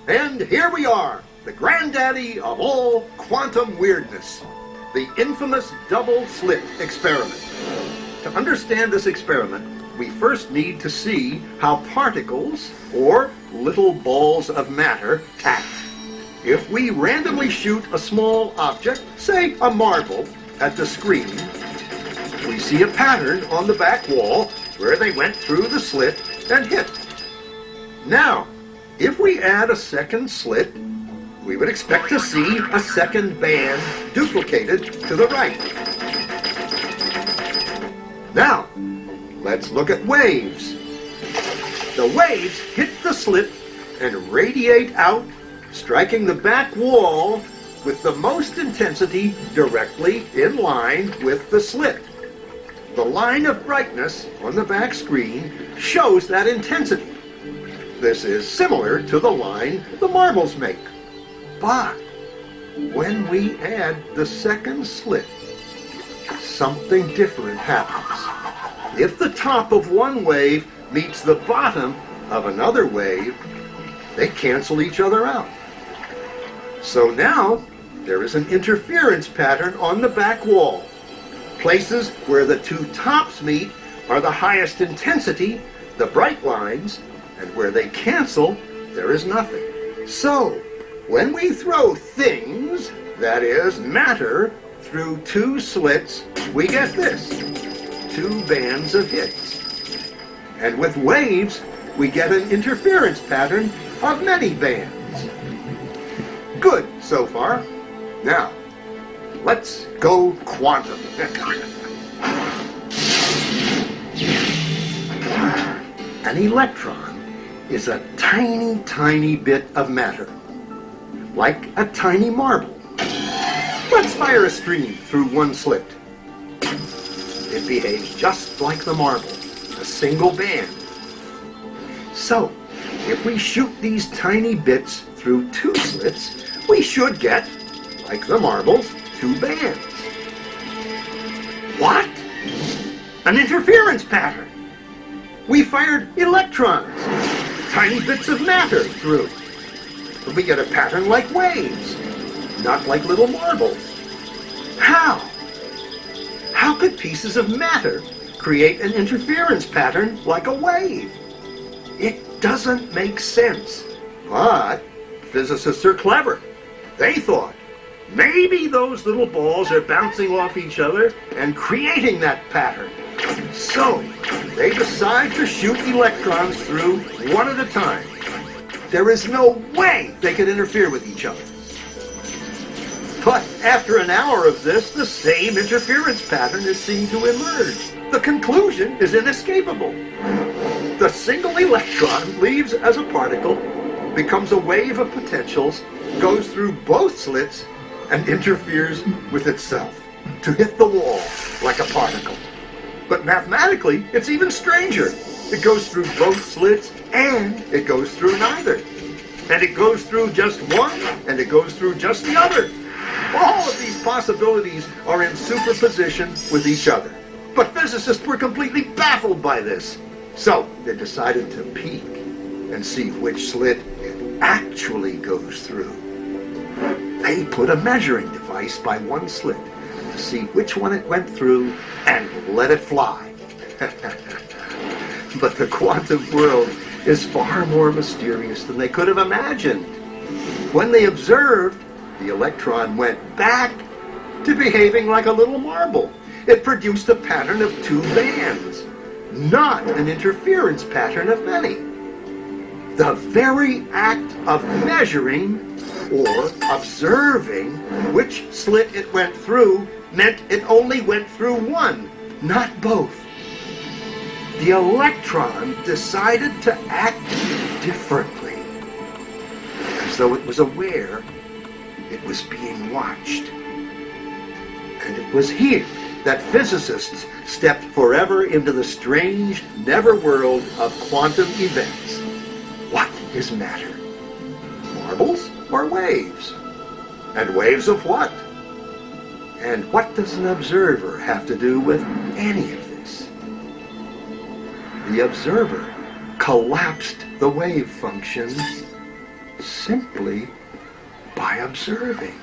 And here we are, the granddaddy of all quantum weirdness, the infamous double-slit experiment. To understand this experiment, we first need to see how particles, or little balls of matter, act. If we randomly shoot a small object, say a marble, at the screen, we see a pattern on the back wall where they went through the slit and hit. Now, if we add a second slit, we would expect to see a second band duplicated to the right. Now, let's look at waves. The waves hit the slit and radiate out, striking the back wall with the most intensity directly in line with the slit. The line of brightness on the back screen shows that intensity. This is similar to the line the marbles make. But when we add the second slit, something different happens. If the top of one wave meets the bottom of another wave, they cancel each other out. So now there is an interference pattern on the back wall. Places where the two tops meet are the highest intensity, the bright lines, and where they cancel, there is nothing. So, when we throw things, that is, matter, through two slits, we get this, two bands of hits. And with waves, we get an interference pattern of many bands. Good so far. Now, let's go quantum. An electron is a tiny, tiny bit of matter, like a tiny marble. Let's fire a stream through one slit. It behaves just like the marble, a single band. So, if we shoot these tiny bits through two slits, we should get, like the marbles, two bands. What? An interference pattern. We fired electrons, tiny bits of matter, through. But we get a pattern like waves, not like little marbles. How? How could pieces of matter create an interference pattern like a wave? It doesn't make sense. But physicists are clever. They thought, maybe those little balls are bouncing off each other and creating that pattern. So, they decide to shoot electrons through one at a time. There is no way they could interfere with each other. But after an hour of this, the same interference pattern is seen to emerge. The conclusion is inescapable. The single electron leaves as a particle, becomes a wave of potentials, goes through both slits, and interferes with itself to hit the wall like a particle. But mathematically, it's even stranger. It goes through both slits, and it goes through neither. And it goes through just one, and it goes through just the other. All of these possibilities are in superposition with each other. But physicists were completely baffled by this. So they decided to peek and see which slit it actually goes through. They put a measuring device by one slit to see which one it went through and let it fly. But the quantum world is far more mysterious than they could have imagined. When they observed, the electron went back to behaving like a little marble. It produced a pattern of two bands, not an interference pattern of many. The very act of measuring or observing which slit it went through meant it only went through one, not both. The electron decided to act differently, as though it was aware it was being watched. And it was here that physicists stepped forever into the strange, never-world of quantum events. What is matter? Marbles or waves? And waves of what? And what does an observer have to do with any of this? The observer collapsed the wave function simply by observing.